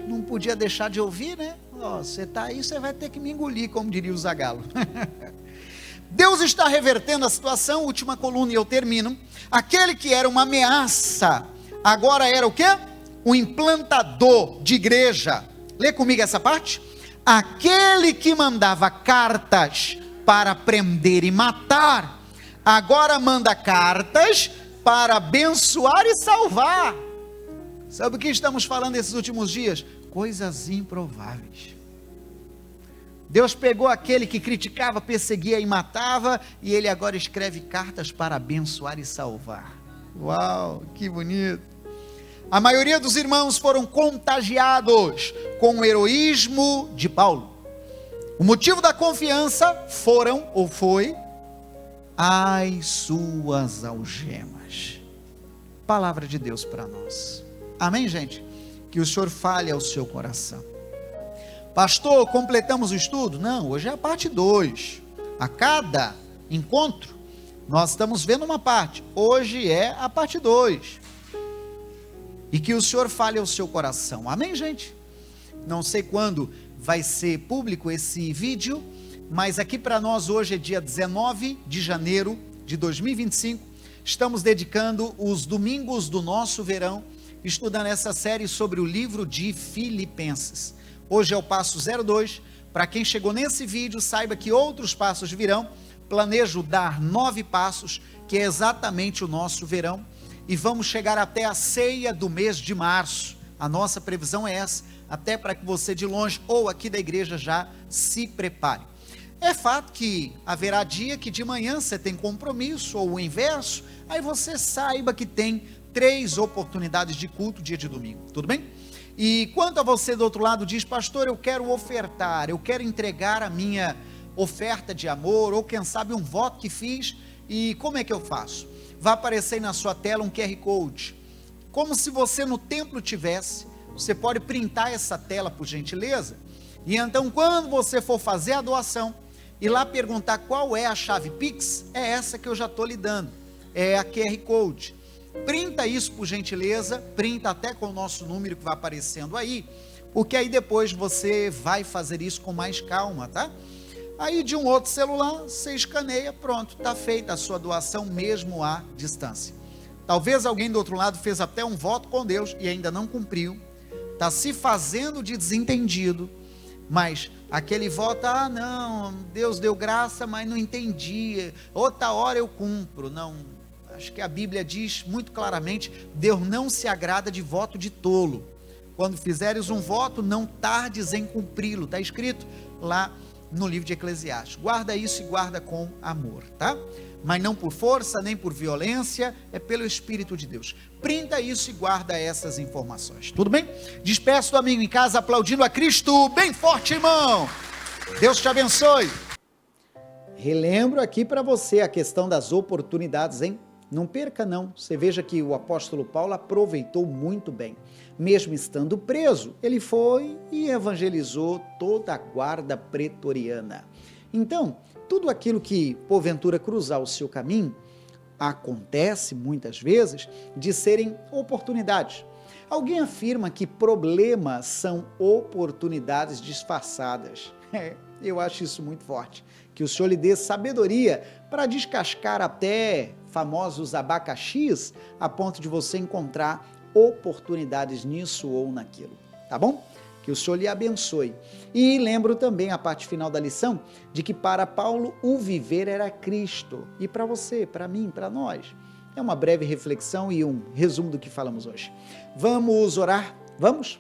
S2: Não podia deixar de ouvir, né? Ó, você está aí, você vai ter que me engolir, como diria o Zagalo. Deus está revertendo a situação, última coluna e eu termino. Aquele que era uma ameaça, agora era o quê? Um implantador de igreja. Lê comigo essa parte. Aquele que mandava cartas para prender e matar, agora manda cartas para abençoar e salvar. Sabe o que estamos falando esses últimos dias? Coisas improváveis. Deus pegou aquele que criticava, perseguia e matava, e ele agora escreve cartas para abençoar e salvar. Uau, que bonito. A maioria dos irmãos foram contagiados com o heroísmo de Paulo. O motivo da confiança foi as suas algemas. Palavra de Deus para nós. Amém, gente? Que o Senhor fale ao seu coração. Pastor, completamos o estudo? Não, hoje é a parte 2. A cada encontro, nós estamos vendo uma parte. Hoje é a parte 2. E que o Senhor fale ao seu coração. Amém, gente? Não sei quando vai ser público esse vídeo, mas aqui para nós hoje é dia 19 de janeiro de 2025. Estamos dedicando os domingos do nosso verão, estudando essa série sobre o livro de Filipenses. Hoje é o passo 02. Para quem chegou nesse vídeo, saiba que outros passos virão. Planejo dar 9 passos, que é exatamente o nosso verão. E vamos chegar até a ceia do mês de março. A nossa previsão é essa, até para que você de longe ou aqui da igreja já se prepare. É fato que haverá dia que de manhã você tem compromisso, ou o inverso, aí você saiba que tem 3 oportunidades de culto dia de domingo, tudo bem? E quanto a você do outro lado diz, pastor, eu quero ofertar, eu quero entregar a minha oferta de amor, ou quem sabe um voto que fiz, e como é que eu faço? Vai aparecer aí na sua tela um QR Code, como se você no templo tivesse. Você pode printar essa tela por gentileza, e então quando você for fazer a doação, e lá perguntar qual é a chave Pix, é essa que eu já estou lhe dando, é a QR Code. Printa isso por gentileza, printa até com o nosso número que vai aparecendo aí, porque aí depois você vai fazer isso com mais calma, tá? Aí de um outro celular, você escaneia, pronto, está feita a sua doação mesmo à distância. Talvez alguém do outro lado fez até um voto com Deus e ainda não cumpriu, está se fazendo de desentendido, mas aquele voto, não, Deus deu graça, mas não entendi, outra hora eu cumpro. Não, acho que a Bíblia diz muito claramente, Deus não se agrada de voto de tolo. Quando fizeres um voto, não tardes em cumpri-lo, está escrito lá no livro de Eclesiastes. Guarda isso e guarda com amor, tá? Mas não por força, nem por violência, é pelo Espírito de Deus. Printa isso e guarda essas informações, tudo bem? Despeço do amigo em casa aplaudindo a Cristo bem forte, irmão. Deus te abençoe. Relembro aqui para você a questão das oportunidades, hein? Não perca não, você veja que o apóstolo Paulo aproveitou muito bem. Mesmo estando preso, ele foi e evangelizou toda a guarda pretoriana. Então, tudo aquilo que porventura cruzar o seu caminho, acontece muitas vezes de serem oportunidades. Alguém afirma que problemas são oportunidades disfarçadas. Eu acho isso muito forte. Que o Senhor lhe dê sabedoria para descascar até famosos abacaxis a ponto de você encontrar oportunidades nisso ou naquilo. Tá bom? Que o Senhor lhe abençoe. E lembro também a parte final da lição de que para Paulo o viver era Cristo. E para você, para mim, para nós. É uma breve reflexão e um resumo do que falamos hoje. Vamos orar? Vamos?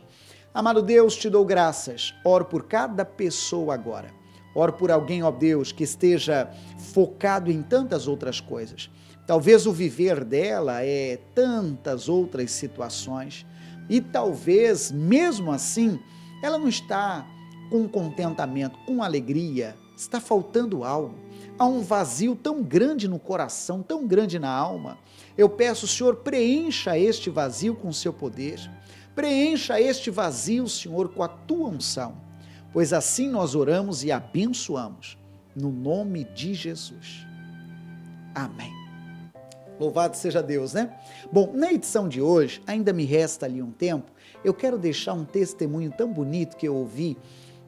S2: Amado Deus, te dou graças. Oro por cada pessoa agora. Oro por alguém, ó Deus, que esteja focado em tantas outras coisas. Talvez o viver dela é tantas outras situações. E talvez, mesmo assim, ela não está com contentamento, com alegria. Está faltando algo. Há um vazio tão grande no coração, tão grande na alma. Eu peço, Senhor, preencha este vazio com o seu poder. Preencha este vazio, Senhor, com a tua unção. Pois assim nós oramos e abençoamos. No nome de Jesus. Amém. Louvado seja Deus, né? Bom, na edição de hoje, ainda me resta ali um tempo, eu quero deixar um testemunho tão bonito que eu ouvi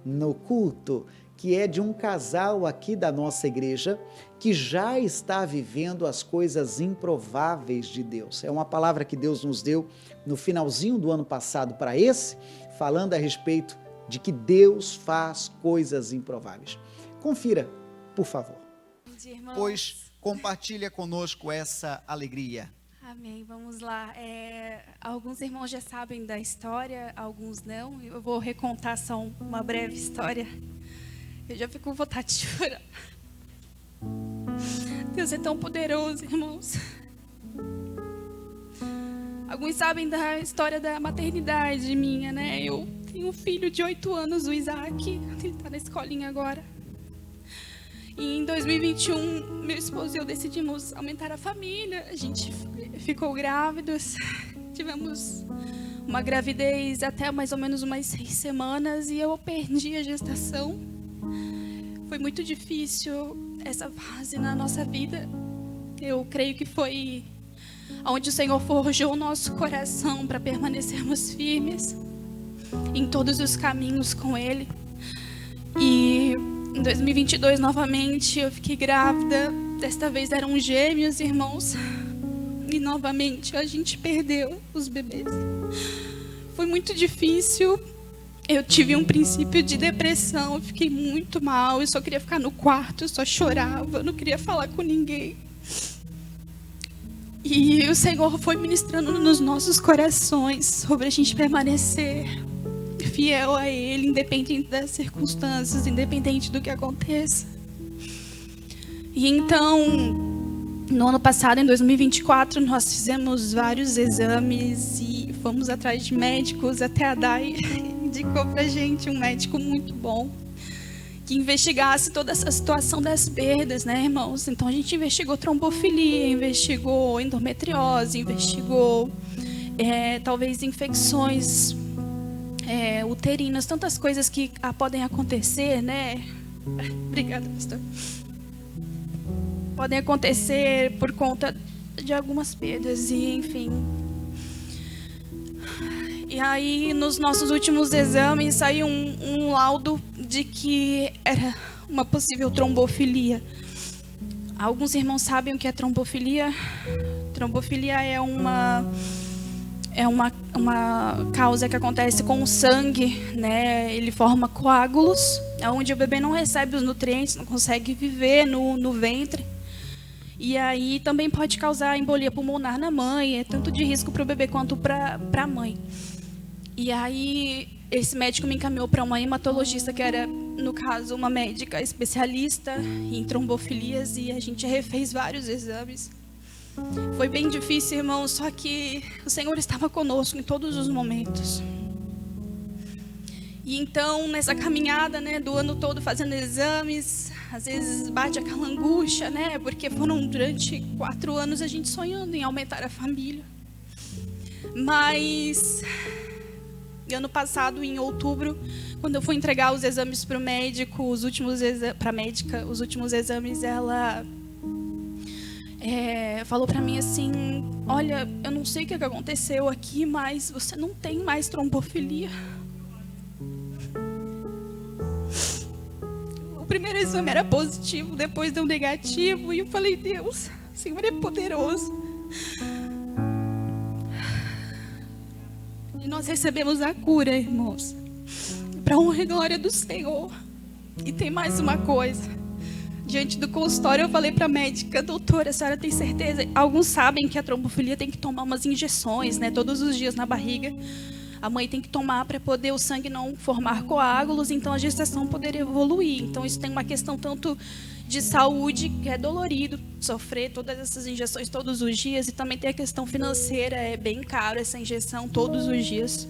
S2: no culto, que é de um casal aqui da nossa igreja que já está vivendo as coisas improváveis de Deus. É uma palavra que Deus nos deu no finalzinho do ano passado para esse, falando a respeito de que Deus faz coisas improváveis. Confira, por favor. Pois compartilha conosco essa alegria.
S3: Amém, vamos lá. Alguns irmãos já sabem da história, alguns não. Eu vou recontar só uma breve história. Eu já fico com vontade de chorar. Deus é tão poderoso, irmãos. Alguns sabem da história da maternidade minha, né? Eu tenho um filho de 8 anos, o Isaac. Ele está na escolinha agora. E em 2021, meu esposo e eu decidimos aumentar a família. A gente ficou grávidos. Tivemos uma gravidez até mais ou menos umas 6 semanas e eu perdi a gestação. Foi muito difícil essa fase na nossa vida. Eu creio que foi onde o Senhor forjou o nosso coração para permanecermos firmes em todos os caminhos com Ele. E em 2022, novamente, eu fiquei grávida. Desta vez eram gêmeos, irmãos. E novamente a gente perdeu os bebês. Foi muito difícil. Eu tive um princípio de depressão. Eu fiquei muito mal. Eu só queria ficar no quarto, eu só chorava. Eu não queria falar com ninguém. E o Senhor foi ministrando nos nossos corações sobre a gente permanecer fiel a Ele, independente das circunstâncias, independente do que aconteça. E então, no ano passado, em 2024, nós fizemos vários exames e fomos atrás de médicos. Até a Dai indicou pra gente um médico muito bom que investigasse toda essa situação das perdas, né, irmãos? Então a gente investigou trombofilia, investigou endometriose, investigou talvez infecções uterinas, tantas coisas que podem acontecer, né? Obrigada, pastor. Podem acontecer por conta de algumas perdas e, enfim. E aí, nos nossos últimos exames, saiu um laudo de que era uma possível trombofilia. Alguns irmãos sabem o que é trombofilia? Trombofilia é uma causa que acontece com o sangue, né? Ele forma coágulos, onde o bebê não recebe os nutrientes, não consegue viver no ventre. E aí também pode causar embolia pulmonar na mãe, é tanto de risco para o bebê quanto para a mãe. E aí esse médico me encaminhou para uma hematologista, que era, no caso, uma médica especialista em trombofilias, e a gente refez vários exames. Foi bem difícil, irmãos, só que o Senhor estava conosco em todos os momentos. E então, nessa caminhada, né, do ano todo fazendo exames, às vezes bate aquela angústia, né, porque foram durante 4 anos a gente sonhando em aumentar a família. Mas, ano passado, em outubro, quando eu fui entregar os exames para o médico, os últimos exames, ela falou pra mim assim: olha, eu não sei o que aconteceu aqui, mas você não tem mais trombofilia. O primeiro exame era positivo, depois deu negativo, e eu falei: Deus, o Senhor é poderoso. E nós recebemos a cura, irmãos, para honra e glória do Senhor. E tem mais uma coisa. Diante do consultório eu falei para a médica: doutora, a senhora tem certeza? Alguns sabem que a trombofilia tem que tomar umas injeções, né, todos os dias na barriga. A mãe tem que tomar para poder o sangue não formar coágulos, então a gestação poder evoluir. Então isso tem uma questão tanto de saúde, que é dolorido sofrer todas essas injeções todos os dias, e também tem a questão financeira, é bem caro essa injeção todos os dias.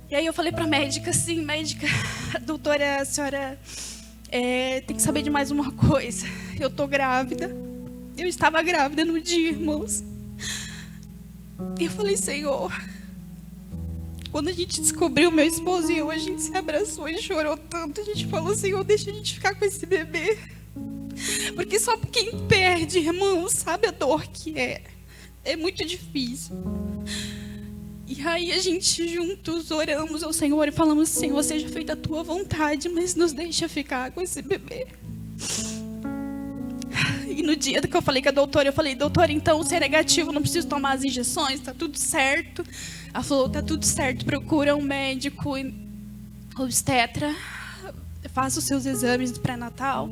S3: E aí eu falei para a médica assim: médica, doutora, a senhora tem que saber de mais uma coisa. Eu tô grávida. Eu estava grávida no dia, irmãos. E eu falei: Senhor, quando a gente descobriu, meu esposo e eu, a gente se abraçou e chorou tanto. A gente falou: Senhor, deixa a gente ficar com esse bebê. Porque só quem perde, irmãos, sabe a dor que é. É muito difícil. E aí a gente juntos oramos ao Senhor e falamos: Senhor, seja feita a tua vontade, mas nos deixa ficar com esse bebê. E no dia que eu falei com a doutora, eu falei: doutora, então se é negativo, não preciso tomar as injeções, tá tudo certo. Ela falou: tá tudo certo, procura um médico obstetra, faça os seus exames do pré-natal.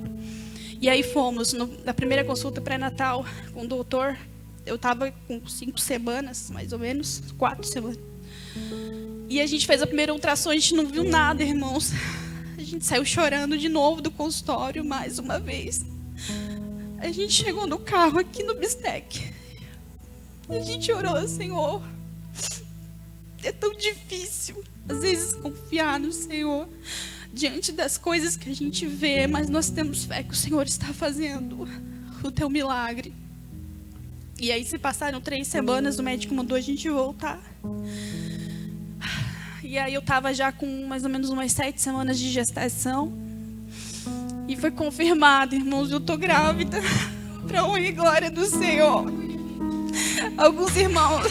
S3: E aí fomos, na primeira consulta pré-natal com o doutor. Eu estava com 5 semanas, mais ou menos, 4 semanas. E a gente fez a primeira ultrassom, a gente não viu nada, irmãos. A gente saiu chorando de novo do consultório, mais uma vez. A gente chegou no carro aqui no Bistec. A gente orou: Senhor, é tão difícil, às vezes, confiar no Senhor diante das coisas que a gente vê, mas nós temos fé que o Senhor está fazendo o teu milagre. E aí se passaram 3 semanas, o médico mandou a gente voltar. E aí eu estava já com mais ou menos umas 7 semanas de gestação. E foi confirmado, irmãos, eu tô grávida. Para honra e glória do Senhor. Alguns irmãos...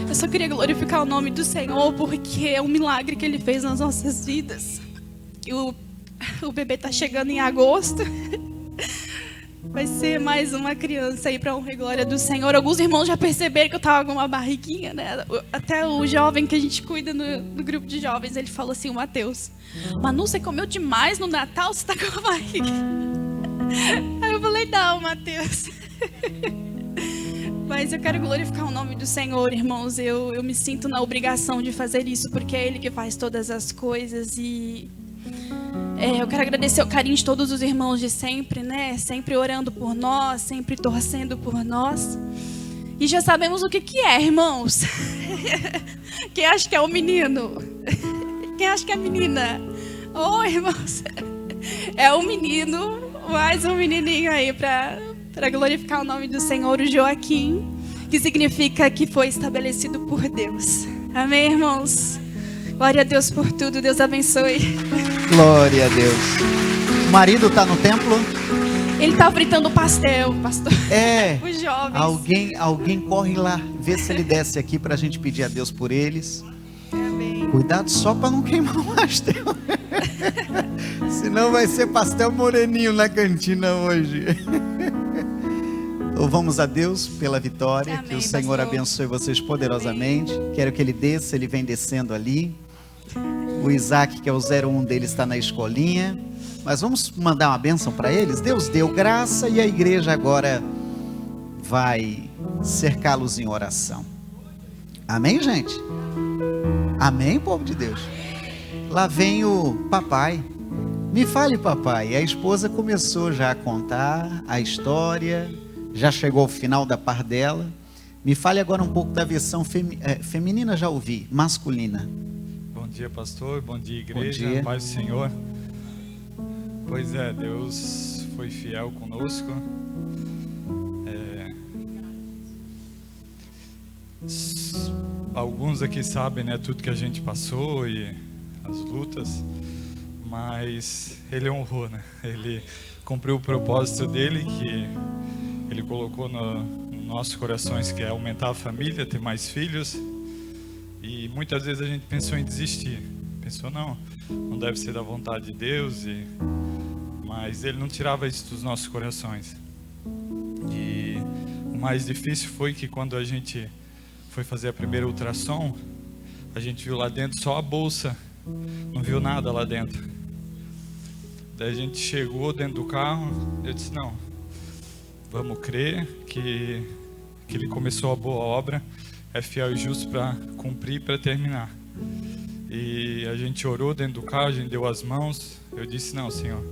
S3: Eu só queria glorificar o nome do Senhor, porque é um milagre que Ele fez nas nossas vidas. E o bebê tá chegando em agosto. Vai ser mais uma criança aí para honra e glória do Senhor. Alguns irmãos já perceberam que eu tava com uma barriguinha, né? Até o jovem que a gente cuida no grupo de jovens, ele falou assim: o Mateus, Manu, você comeu demais no Natal, você tá com uma barriga. Aí eu falei: não, Mateus. Mas eu quero glorificar o nome do Senhor, irmãos. Eu me sinto na obrigação de fazer isso, porque é Ele que faz todas as coisas. E eu quero agradecer o carinho de todos os irmãos de sempre, né? Sempre orando por nós, sempre torcendo por nós. E já sabemos o que é, irmãos. Quem acha que é o menino? Quem acha que é a menina? Oh, irmãos, é o menino, mais um menininho aí para glorificar o nome do Senhor, o Joaquim, que significa que foi estabelecido por Deus. Amém, irmãos? Glória a Deus por tudo, Deus abençoe.
S2: Glória a Deus. O marido está no templo?
S3: Ele está fritando pastel, pastor.
S2: Os jovens. Alguém corre lá, vê se ele desce aqui para a gente pedir a Deus por eles.
S3: Amém.
S2: Cuidado só para não queimar o pastel. Senão vai ser pastel moreninho na cantina hoje. Louvamos a Deus pela vitória. Amém, que o Senhor pastor abençoe vocês poderosamente. Amém. Quero que ele desça, ele vem descendo ali. O Isaac, que é o 01 dele, está na escolinha. Mas vamos mandar uma bênção para eles. Deus deu graça e a igreja agora vai cercá-los em oração. Amém, gente? Amém, povo de Deus? Lá vem o papai. Me fale, papai. A esposa começou já a contar a história. Já chegou ao final da parte dela. Me fale agora um pouco da versão feminina, já ouvi, masculina.
S4: Bom dia, pastor, bom dia, igreja,
S2: bom dia.
S4: Paz do Senhor. Pois é, Deus foi fiel conosco. Alguns aqui sabem, né, tudo que a gente passou e as lutas, mas ele honrou, né? Ele cumpriu o propósito dele, que ele colocou nos nossos corações, que é aumentar a família, ter mais filhos. E muitas vezes a gente pensou em desistir. Pensou, não deve ser da vontade de Deus. Mas ele não tirava isso dos nossos corações. E o mais difícil foi que quando a gente foi fazer a primeira ultrassom, a gente viu lá dentro só a bolsa, não viu nada lá dentro. Daí a gente chegou dentro do carro, eu disse, não, vamos crer que ele começou a boa obra, é fiel e justo para cumprir, para terminar. E a gente orou dentro do carro, a gente deu as mãos, eu disse, não, Senhor,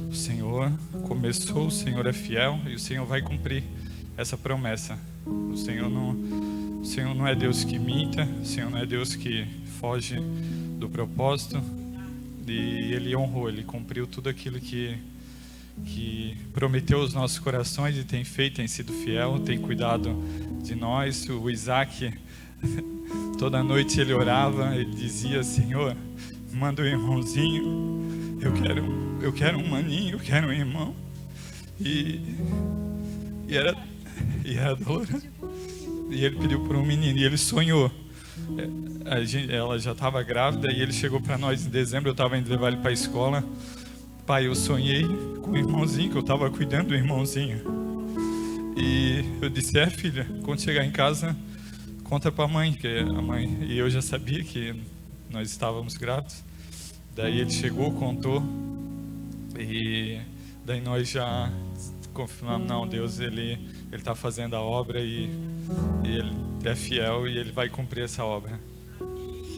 S4: o Senhor começou, o Senhor é fiel e o Senhor vai cumprir essa promessa. O Senhor não é Deus que minta, o Senhor não é Deus que foge do propósito. E Ele honrou, Ele cumpriu tudo aquilo que prometeu aos nossos corações e tem feito, tem sido fiel, tem cuidado de nós. O Isaac, toda noite ele orava, ele dizia, Senhor, manda um irmãozinho, eu quero um maninho, eu quero um irmão. E era doloroso. E ele pediu por um menino, e ele sonhou. Ela já estava grávida, e ele chegou para nós em dezembro, eu estava indo levar ele para a escola. Pai, eu sonhei com o irmãozinho, que eu estava cuidando do irmãozinho. E eu disse, filha, quando chegar em casa, conta para a mãe, que a mãe... E eu já sabia que nós estávamos grávidos. Daí ele chegou, contou, e daí nós já confirmamos, não, Deus, ele está fazendo a obra e ele é fiel e ele vai cumprir essa obra.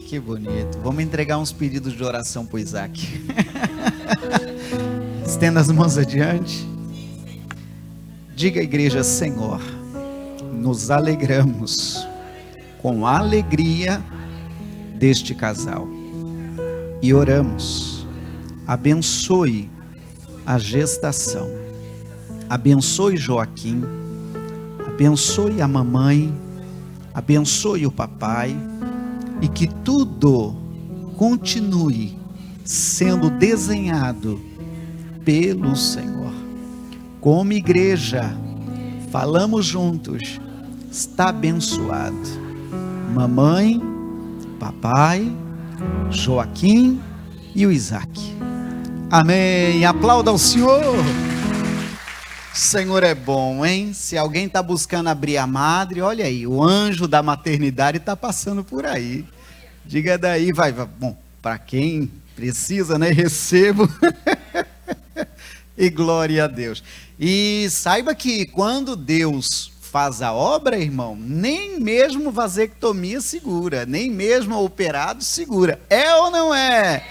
S2: Que bonito. Vamos entregar uns pedidos de oração para o Isaac. Estenda as mãos adiante. Diga à igreja, Senhor, nos alegramos com a alegria deste casal. E oramos, abençoe a gestação. Abençoe Joaquim. Abençoe a mamãe. Abençoe o papai. E que tudo continue sendo desenhado pelo Senhor. Como igreja, falamos juntos, está abençoado. Mamãe, papai, Joaquim e o Isaac. Amém. Aplauda ao Senhor. O Senhor é bom, hein? Se alguém está buscando abrir a madre, olha aí, o anjo da maternidade está passando por aí. Diga daí, vai. Bom, para quem precisa, né? Recebo. E glória a Deus. E saiba que quando Deus faz a obra, irmão, nem mesmo vasectomia segura, nem mesmo operado segura. É ou não é?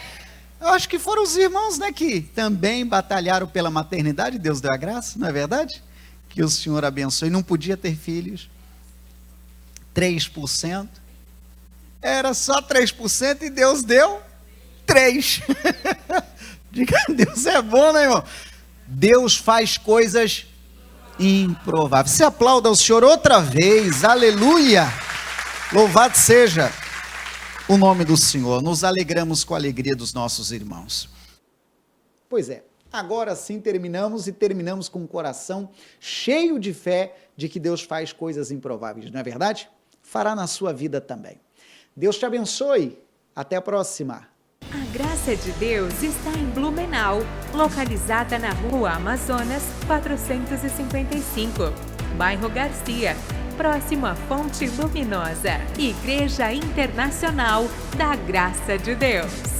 S2: Eu acho que foram os irmãos, né, que também batalharam pela maternidade, Deus deu a graça, não é verdade? Que o Senhor abençoe. Não podia ter filhos. 3%. Era só 3% e Deus deu 3%. Diga, Deus é bom, né, irmão? Deus faz coisas improváveis. Se aplauda ao Senhor outra vez, aleluia. Louvado seja o nome do Senhor. Nos alegramos com a alegria dos nossos irmãos. Pois é, agora sim terminamos com o coração cheio de fé de que Deus faz coisas improváveis, não é verdade? Fará na sua vida também. Deus te abençoe. Até a próxima.
S1: A graça de Deus está em Blumenau, localizada na Rua Amazonas, 455, bairro Garcia, próximo à Fonte Luminosa. Igreja Internacional da Graça de Deus.